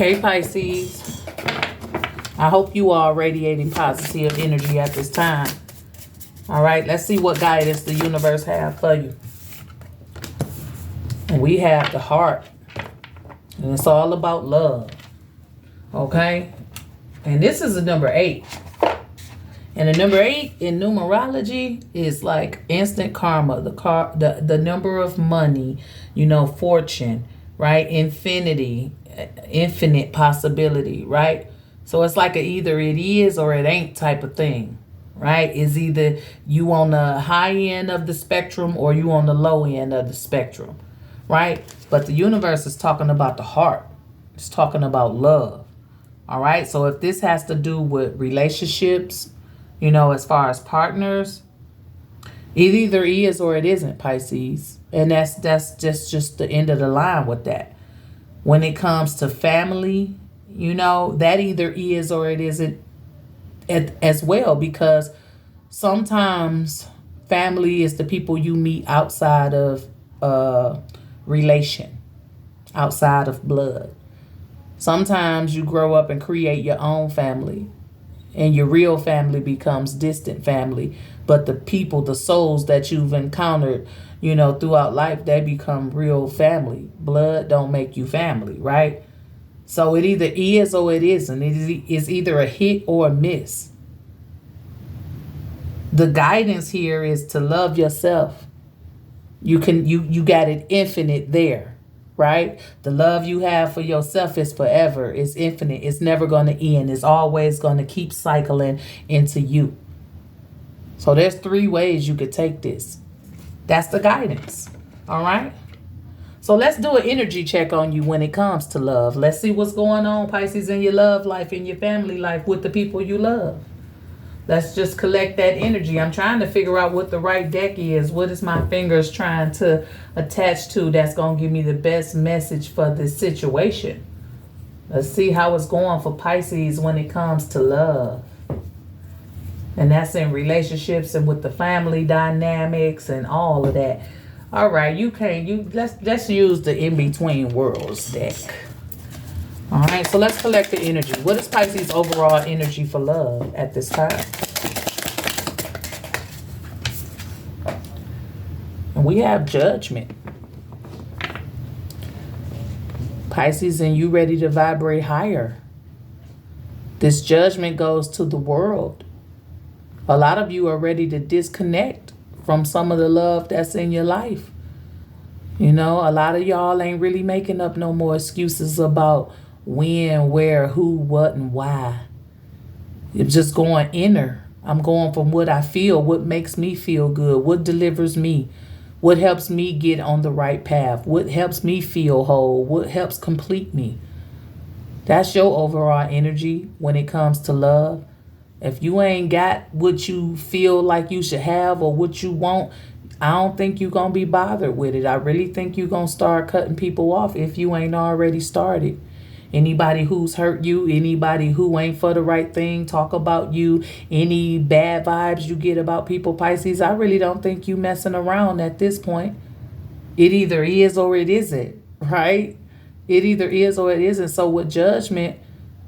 Hey Pisces, I hope you are radiating positive energy at this time. All right, let's see what guidance the universe have for you. And we have the heart, and it's all about love. Okay, and this is a number 8. And the number 8 in numerology is like instant karma, the number of money, fortune, right? Infinity, infinite possibility, right? So it's like either it is or it ain't type of thing, right? It's either you on the high end of the spectrum or you on the low end of the spectrum, right? But the universe is talking about the heart. It's talking about love, all right? So if this has to do with relationships, as far as partners, it either is or it isn't, Pisces. And that's just the end of the line with that. When it comes to family, that either is or it isn't as well, because sometimes family is the people you meet outside of relation, outside of blood. Sometimes you grow up and create your own family, and your real family becomes distant family. But the people, the souls that you've encountered, throughout life, they become real family. Blood don't make you family, right? So it either is or it isn't. It is either a hit or a miss. The guidance here is to love yourself. You got it infinite there, right? The love you have for yourself is forever. It's infinite. It's never going to end. It's always going to keep cycling into you. So there's 3 ways you could take this. That's the guidance. All right. So let's do an energy check on you when it comes to love. Let's see what's going on, Pisces, in your love life, in your family life, with the people you love. Let's just collect that energy. I'm trying to figure out what the right deck is. What is my fingers trying to attach to that's going to give me the best message for this situation? Let's see how it's going for Pisces when it comes to love. And that's in relationships and with the family dynamics and all of that. All right, let's use the In-Between Worlds deck. All right, so let's collect the energy. What is Pisces' overall energy for love at this time? And we have Judgment. Pisces, and you ready to vibrate higher. This judgment goes to the world. A lot of you are ready to disconnect from some of the love that's in your life. A lot of y'all ain't really making up no more excuses about when, where, who, what, and why. It's just going inner. I'm going from what I feel, what makes me feel good, what delivers me, what helps me get on the right path, what helps me feel whole, what helps complete me. That's your overall energy when it comes to love. If you ain't got what you feel like you should have or what you want, I don't think you're going to be bothered with it. I really think you're going to start cutting people off if you ain't already started. Anybody who's hurt you, anybody who ain't for the right thing, talk about you, any bad vibes you get about people, Pisces, I really don't think you messing around at this point. It either is or it isn't, right? It either is or it isn't. So with Judgment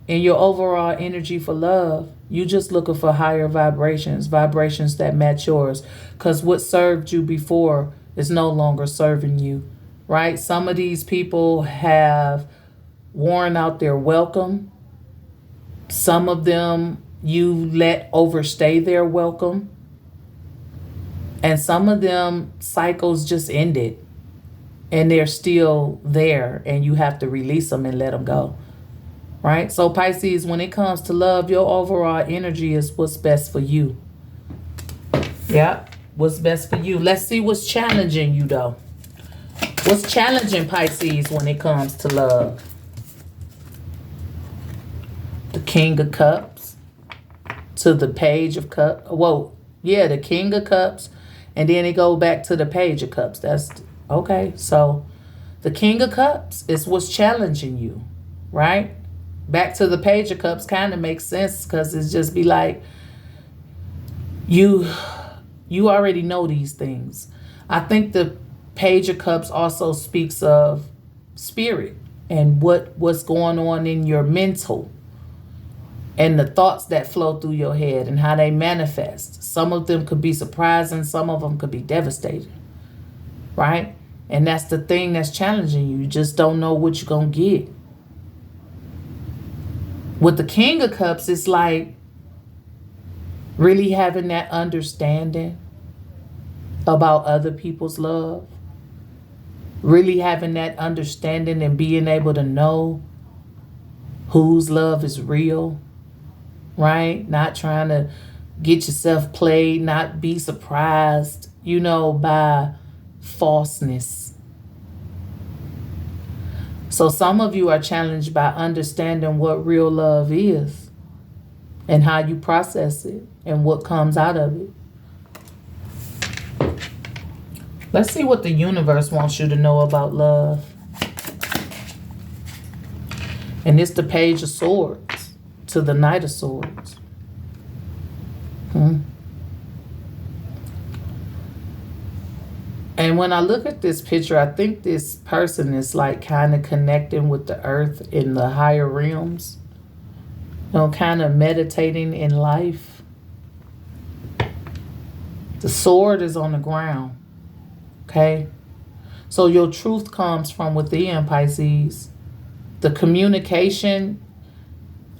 and your overall energy for love, you just looking for higher vibrations that match yours. Because what served you before is no longer serving you, right? Some of these people have worn out their welcome. Some of them you let overstay their welcome. And some of them cycles just ended. And they're still there. And you have to release them and let them go. Right? So Pisces, when it comes to love, your overall energy is what's best for you. Yeah, what's best for you. Let's see what's challenging you, though. What's challenging Pisces when it comes to love? The King of Cups to the Page of Cups. Whoa, yeah, the King of Cups. And then it go back to the Page of Cups. That's okay. So the King of Cups is what's challenging you, right? Back to the Page of Cups kind of makes sense because it's just be like, you already know these things. I think the Page of Cups also speaks of spirit, and what's going on in your mental and the thoughts that flow through your head and how they manifest. Some of them could be surprising, some of them could be devastating, right? And that's the thing that's challenging you. You just don't know what you're going to get. With the King of Cups, it's like really having that understanding about other people's love. Really having that understanding and being able to know whose love is real, right? Not trying to get yourself played, not be surprised, by falseness. So some of you are challenged by understanding what real love is and how you process it and what comes out of it. Let's see what the universe wants you to know about love. And it's the Page of Swords to the Knight of Swords. And when I look at this picture, I think this person is like kind of connecting with the earth in the higher realms. Kind of meditating in life. The sword is on the ground. Okay? So your truth comes from within, Pisces. The communication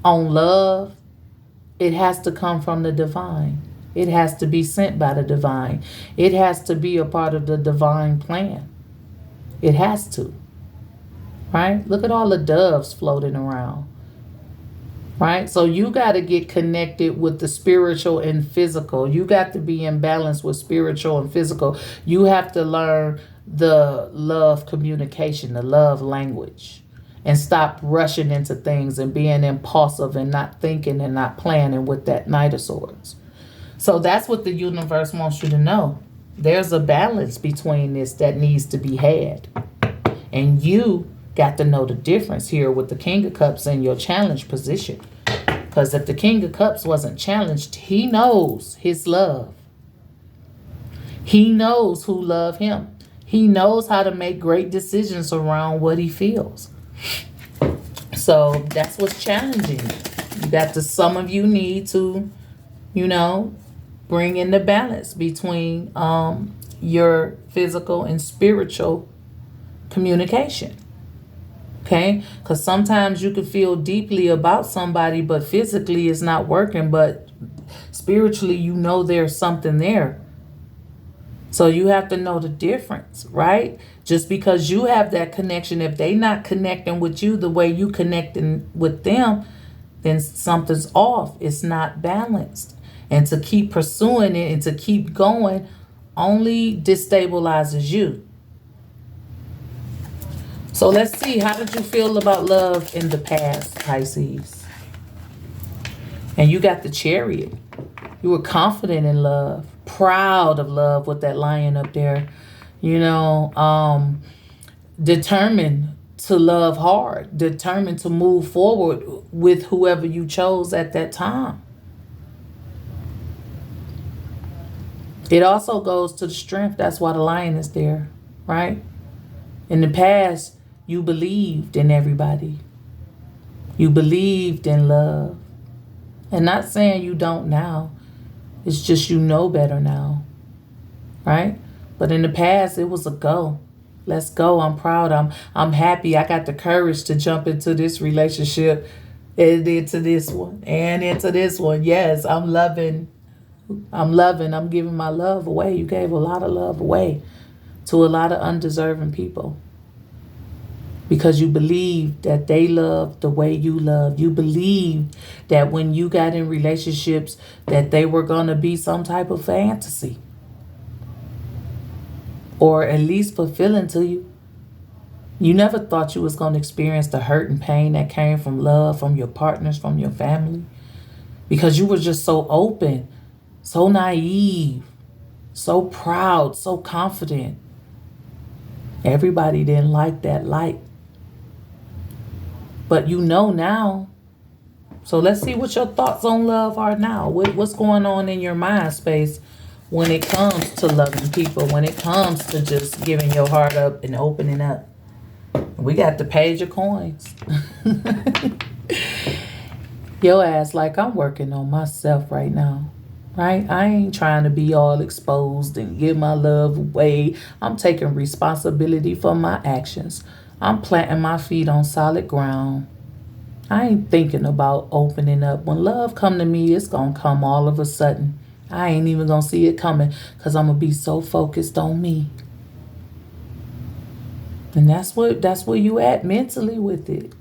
on love, it has to come from the divine. It has to be sent by the divine. It has to be a part of the divine plan. It has to. Right? Look at all the doves floating around. Right? So you got to get connected with the spiritual and physical. You got to be in balance with spiritual and physical. You have to learn the love communication, the love language, and stop rushing into things and being impulsive and not thinking and not planning with that Knight of Swords. So that's what the universe wants you to know. There's a balance between this that needs to be had. And you got to know the difference here with the King of Cups in your challenge position. Because if the King of Cups wasn't challenged, he knows his love. He knows who love him. He knows how to make great decisions around what he feels. So that's what's challenging. Some of you need to, bring in the balance between your physical and spiritual communication. Okay? Because sometimes you can feel deeply about somebody, but physically it's not working, but spiritually there's something there. So you have to know the difference, right? Just because you have that connection, if they not connecting with you the way you connecting with them, then something's off. It's not balanced. And to keep pursuing it and to keep going only destabilizes you. So let's see, how did you feel about love in the past, Pisces? And you got the Chariot. You were confident in love, proud of love with that lion up there, determined to love hard, determined to move forward with whoever you chose at that time. It also goes to the strength. That's why the lion is there, right? In the past, you believed in everybody. You believed in love. And not saying you don't now. It's just you know better now, right? But in the past, it was a go. Let's go. I'm proud. I'm happy. I got the courage to jump into this relationship and into this one and into this one. Yes, I'm loving. I'm giving my love away. You gave a lot of love away to a lot of undeserving people. Because you believed that they loved the way you loved. You believed that when you got in relationships that they were going to be some type of fantasy. Or at least fulfilling to you. You never thought you was going to experience the hurt and pain that came from love, from your partners, from your family. Because you were just so open, so naive, so proud, so confident. Everybody didn't like that light. But now. So let's see what your thoughts on love are now. What's going on in your mind space when it comes to loving people, when it comes to just giving your heart up and opening up. We got the page of coins. Your ass like, I'm working on myself right now. Right? I ain't trying to be all exposed and give my love away. I'm taking responsibility for my actions. I'm planting my feet on solid ground. I ain't thinking about opening up. When love come to me, it's going to come all of a sudden. I ain't even going to see it coming because I'm going to be so focused on me. And that's where you at mentally with it.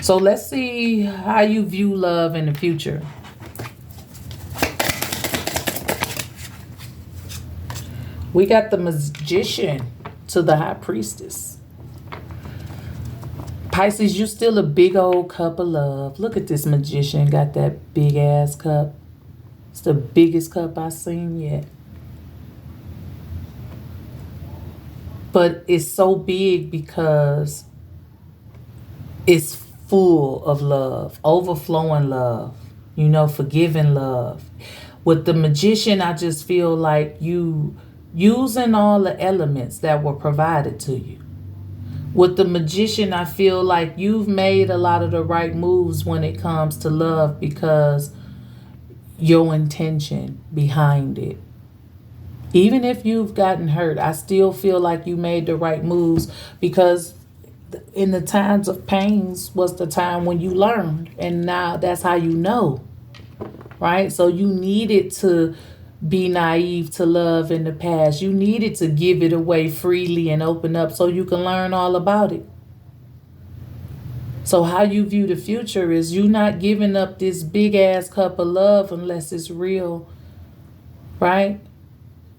So let's see how you view love in the future. We got the Magician to the High Priestess. Pisces, you still a big old cup of love. Look at this Magician. Got that big ass cup. It's the biggest cup I've seen yet. But it's so big because it's full of love, overflowing love, forgiving love. With the Magician, I just feel like you using all the elements that were provided to you. With the Magician, I feel like you've made a lot of the right moves when it comes to love because your intention behind it. Even if you've gotten hurt, I still feel like you made the right moves because in the times of pains was the time when you learned. And now that's how you know, right? So you needed to be naive to love in the past. You needed to give it away freely and open up so you can learn all about it. So how you view the future is you not giving up this big ass cup of love unless it's real, right?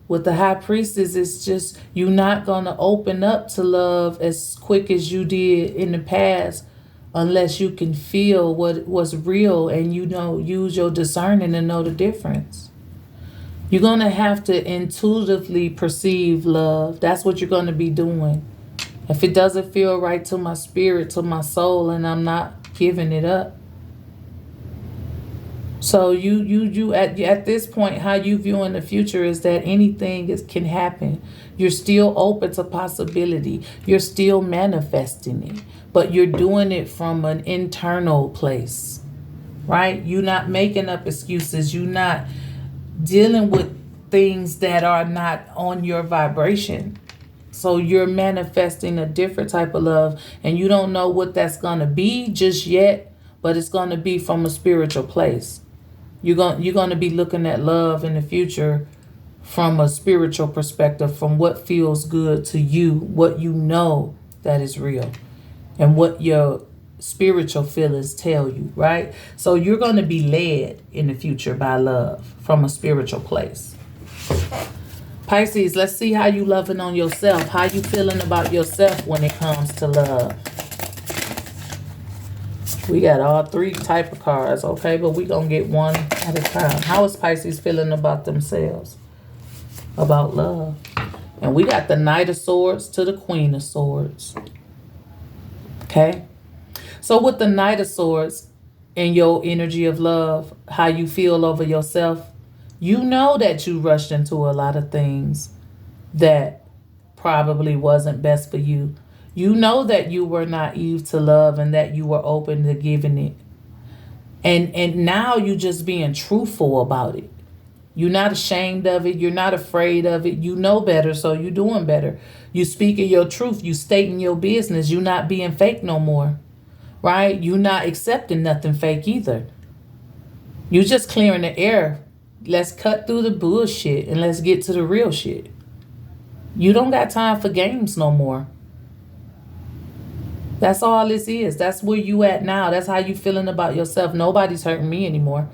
With the High Priestess, it's just you're not going to open up to love as quick as you did in the past unless you can feel what was real and use your discerning to know the difference. You're going to have to intuitively perceive love. That's what you're going to be doing. If it doesn't feel right to my spirit, to my soul, and I'm not giving it up. So you at this point, how you view in the future is that anything can happen. You're still open to possibility. You're still manifesting it, but you're doing it from an internal place, right? You're not making up excuses. You're not dealing with things that are not on your vibration. So you're manifesting a different type of love, and you don't know what that's going to be just yet, but it's going to be from a spiritual place. You're going to be looking at love in the future from a spiritual perspective, from what feels good to you, what you know that is real, and what your spiritual feelings tell you, right? So you're going to be led in the future by love from a spiritual place. Pisces, let's see how you loving on yourself. How you feeling about yourself when it comes to love. We got all three type of cards, okay? But we going to get one at a time. How is Pisces feeling about themselves? About love. And we got the Knight of Swords to the Queen of Swords. Okay? So with the Knight of Swords and your energy of love, how you feel over yourself, you know that you rushed into a lot of things that probably wasn't best for you. You know that you were naive to love and that you were open to giving it. And now you just being truthful about it. You're not ashamed of it. You're not afraid of it. You know better, so you're doing better. You speaking your truth. You stating your business. You're not being fake no more, right? You're not accepting nothing fake either. You're just clearing the air. Let's cut through the bullshit and let's get to the real shit. You don't got time for games no more. That's all this is. That's where you at now. That's how you feeling about yourself. Nobody's hurting me anymore.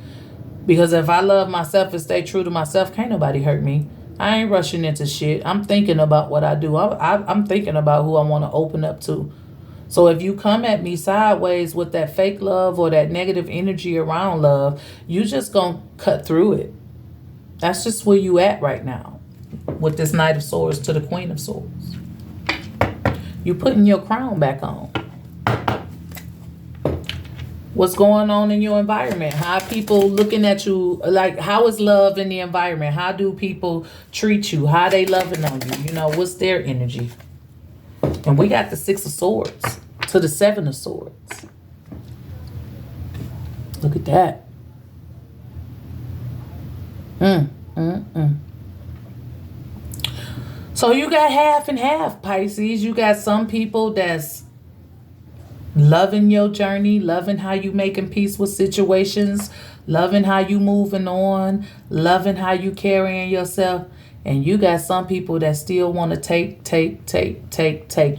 Because if I love myself and stay true to myself, can't nobody hurt me. I ain't rushing into shit. I'm thinking about what I do. I'm thinking about who I want to open up to. So if you come at me sideways with that fake love or that negative energy around love, you just gonna cut through it. That's just where you at right now with this Knight of Swords to the Queen of Swords. You putting your crown back on. What's going on in your environment? How are people looking at you? Like, how is love in the environment? How do people treat you? How are they loving on you? You know, what's their energy? And we got the Six of Swords to the Seven of Swords. Look at that. So you got half and half, Pisces. You got some people that's loving your journey, loving how you making peace with situations, loving how you moving on, loving how you carrying yourself. And you got some people that still want to take.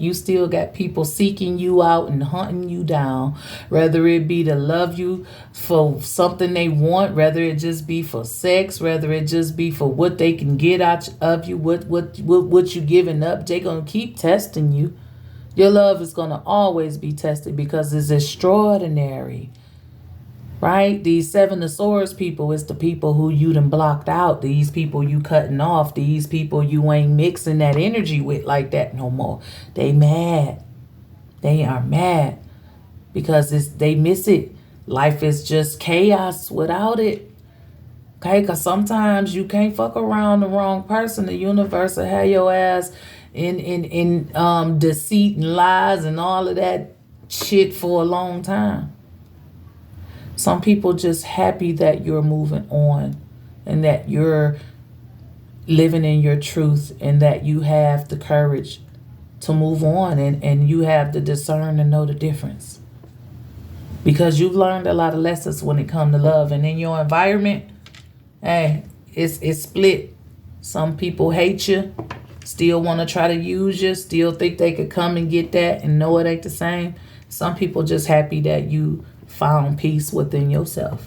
You still got people seeking you out and hunting you down, whether it be to love you for something they want, whether it just be for sex, whether it just be for what they can get out of you, what you giving up. They gonna keep testing you. Your love is going to always be tested because it's extraordinary, right? These Seven of Swords people is the people who you done blocked out. These people you cutting off. These people you ain't mixing that energy with like that no more. They mad. They are mad because they miss it. Life is just chaos without it. Okay, because sometimes you can't fuck around the wrong person. The universe will have your ass in deceit and lies and all of that shit for a long time. Some people just happy that you're moving on and that you're living in your truth and that you have the courage to move on and you have the discern to know the difference. Because you've learned a lot of lessons when it comes to love. And in your environment, hey, it's split. Some people hate you, still want to try to use you, still think they could come and get that and know it ain't the same. Some people just happy that you found peace within yourself.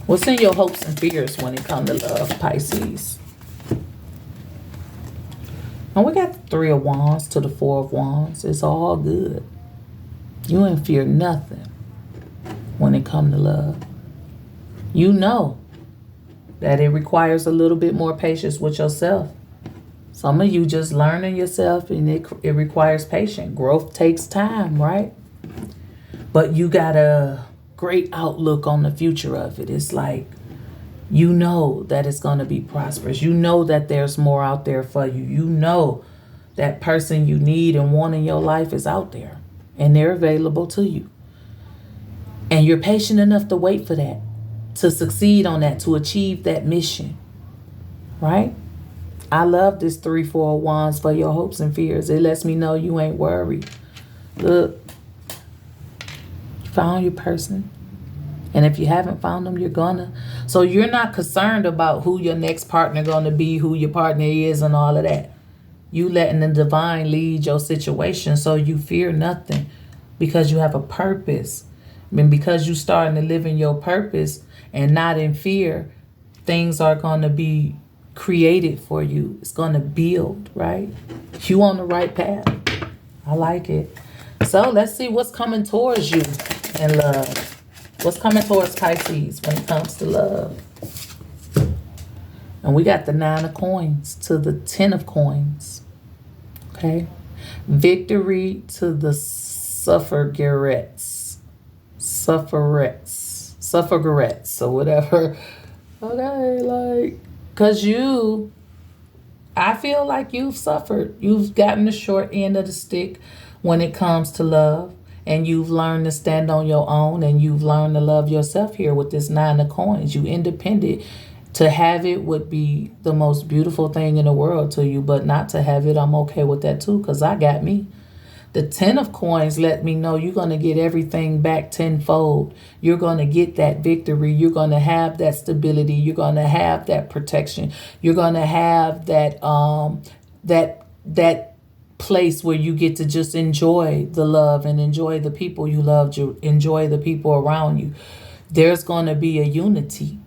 What's in your hopes and fears when it comes to love, Pisces? And we got the Three of Wands to the Four of Wands. It's all good. You ain't fear nothing when it comes to love. You know that it requires a little bit more patience with yourself. Some of you just learning yourself and it requires patience. Growth takes time, right? But you got a great outlook on the future of it. It's like, you know that it's going to be prosperous. You know that there's more out there for you. You know that person you need and want in your life is out there and they're available to you. And you're patient enough to wait for that, to succeed on that, to achieve that mission, right? I love this 3-4 of Wands for your hopes and fears. It lets me know you ain't worried. Look, you found your person. And if you haven't found them, you're gonna. So you're not concerned about who your next partner gonna be, who your partner is, and all of that. You letting the divine lead your situation, so you fear nothing because you have a purpose. I mean, because you starting to live in your purpose and not in fear, things are gonna be created for you. It's gonna build, right? You on the right path. I like it. So let's see what's coming towards you in love. What's coming towards Pisces when it comes to love? And we got the 9 of Coins to the 10 of Coins. Okay. Victory to the suffragettes, or whatever. Okay, like, because I feel like you've suffered. You've gotten the short end of the stick when it comes to love. And you've learned to stand on your own, and you've learned to love yourself here with this 9 of Coins. You independent. To have it would be the most beautiful thing in the world to you, but not to have it, I'm okay with that too, because I got me. The 10 of Coins let me know you're going to get everything back tenfold. You're going to get that victory. You're going to have that stability. You're going to have that protection. You're going to have that place where you get to just enjoy the love and enjoy the people you love, enjoy the people around you. There's going to be a unity.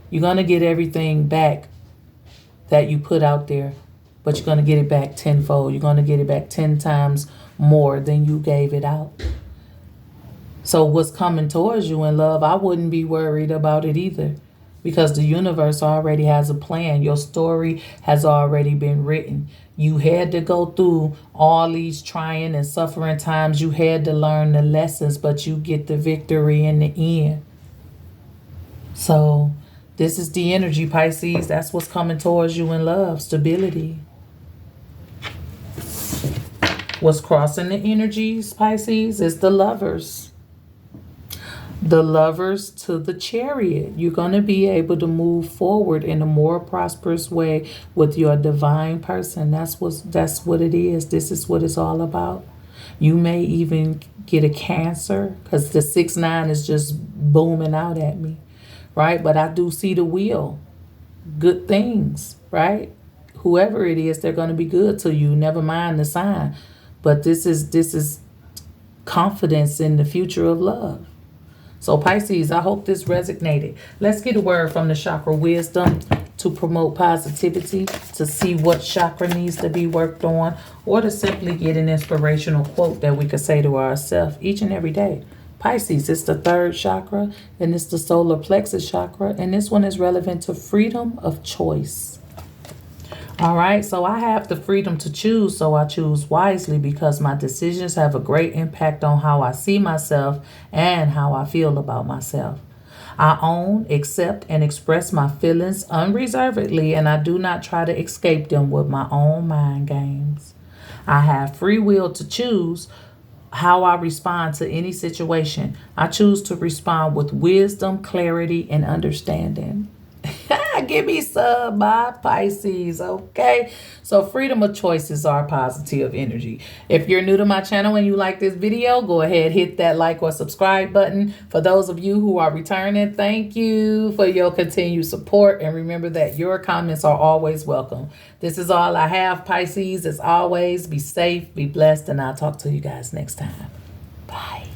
You're going to get everything back that you put out there, but you're going to get it back tenfold. You're going to get it back 10 times more than you gave it out. So what's coming towards you in love, I wouldn't be worried about it either. because the universe already has a plan. Your story has already been written. You had to go through all these trying and suffering times. You had to learn the lessons, but you get the victory in the end. So this is the energy, Pisces. That's what's coming towards you in love, stability. What's crossing the energies, Pisces, is the Lovers. The Lovers to the Chariot. You're going to be able to move forward in a more prosperous way with your divine person. That's what it is. This is what it's all about. You may even get a Cancer, because the 6-9 is just booming out at me, right? But I do see the wheel. Good things, right? Whoever it is, they're going to be good to you. Never mind the sign. But this is confidence in the future of love. So Pisces, I hope this resonated. Let's get a word from the chakra wisdom to promote positivity, to see what chakra needs to be worked on, or to simply get an inspirational quote that we could say to ourselves each and every day. Pisces, it's the 3rd chakra, and it's the solar plexus chakra, and this one is relevant to freedom of choice. All right, so I have the freedom to choose, so I choose wisely because my decisions have a great impact on how I see myself and how I feel about myself. I own, accept, and express my feelings unreservedly, and I do not try to escape them with my own mind games. I have free will to choose how I respond to any situation. I choose to respond with wisdom, clarity, and understanding. Give me some, my Pisces, okay? So freedom of choice is our positive energy. If you're new to my channel and you like this video, go ahead, hit that like or subscribe button. For those of you who are returning, thank you for your continued support. And remember that your comments are always welcome. This is all I have, Pisces. As always, be safe, be blessed, and I'll talk to you guys next time. Bye.